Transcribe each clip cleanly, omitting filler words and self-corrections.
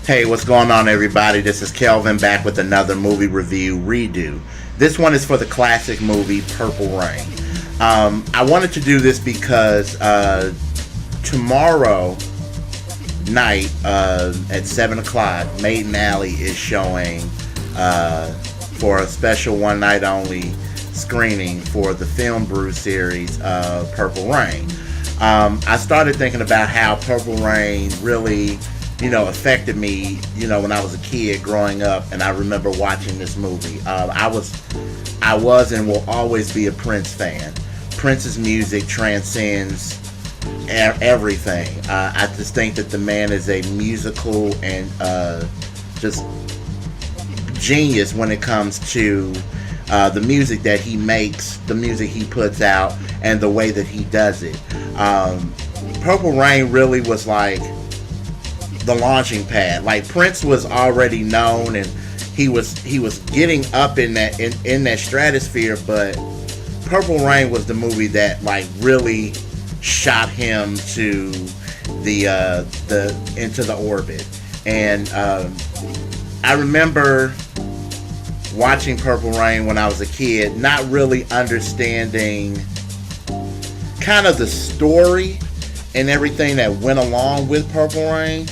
Hey, what's going on, everybody? This is Kelvin back with another movie review redo. This one is for the classic movie Purple Rain. I wanted to do this because tomorrow night at 7 o'clock, Maiden Alley is showing for a special one night only screening for the Film Brew series Purple Rain. I started thinking about how Purple Rain really affected me, when I was a kid growing up, and I remember watching this movie. I was and will always be a Prince fan. Prince's music transcends everything. I just think that the man is a musical and just genius when it comes to the music that he makes, the music he puts out, and the way that he does it. Purple Rain really was like the launching pad. Like, Prince was already known and he was getting up in that stratosphere, but Purple Rain was the movie that like really shot him to the into the orbit. And I remember watching Purple Rain when I was a kid, not really understanding kind of the story and everything that went along with Purple Rain.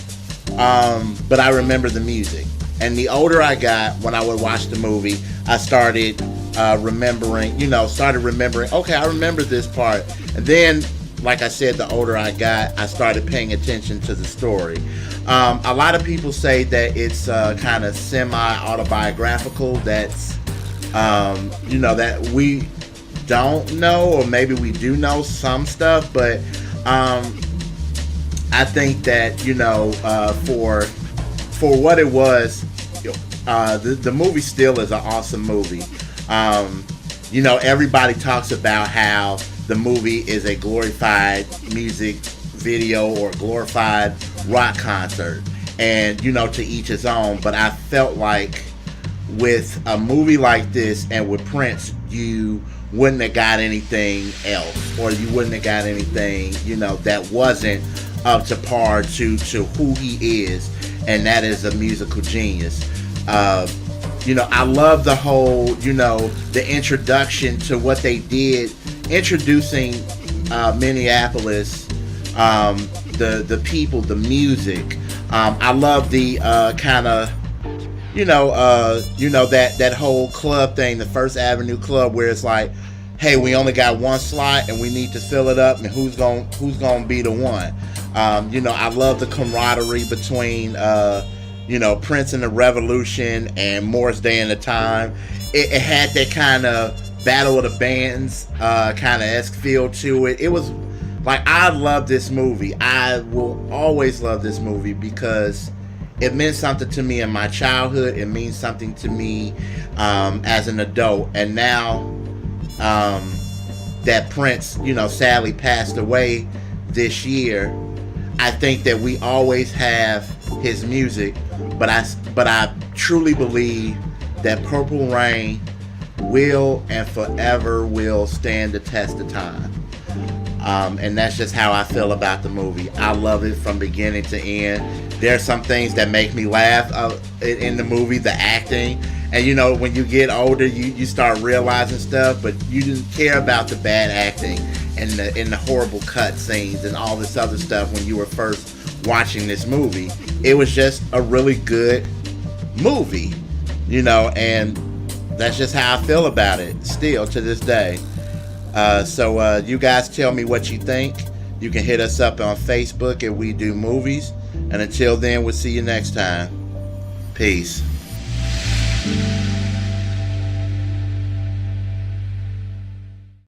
But I remember the music. And the older I got, when I would watch the movie, I started remembering, okay, I remember this part. And then, like I said, the older I got, I started paying attention to the story. A lot of people say that it's kind of semi-autobiographical. That's, that we don't know, or maybe we do know some stuff, but I think that for what it was, the movie still is an awesome movie. Everybody talks about how the movie is a glorified music video or glorified rock concert, and to each his own. But I felt like with a movie like this and with Prince, you wouldn't have got anything else, or you wouldn't have got anything that wasn't up to par to who he is, and that is a musical genius. I love the whole, the introduction to what they did, introducing Minneapolis, the people, the music. I love the kind of, that whole club thing, the First Avenue Club, where it's like, hey, we only got one slot and we need to fill it up, and who's gonna be the one. I love the camaraderie between Prince and the Revolution and Morris Day and the Time. It had that kind of Battle of the Bands kind of esque feel to it. It was like, I love this movie. I will always love this movie because it meant something to me in my childhood. It means something to me as an adult. And now that Prince, sadly passed away this year, I think that we always have his music, but I truly believe that Purple Rain will and forever will stand the test of time. And that's just how I feel about the movie. I love it from beginning to end. There's some things that make me laugh in the movie, the acting. And when you get older, you start realizing stuff, but you didn't care about the bad acting and the horrible cut scenes and all this other stuff when you were first watching this movie. It was just a really good movie, and that's just how I feel about it still to this day. So you guys tell me what you think. You can hit us up on Facebook at We Do Movies. And until then, we'll see you next time. Peace.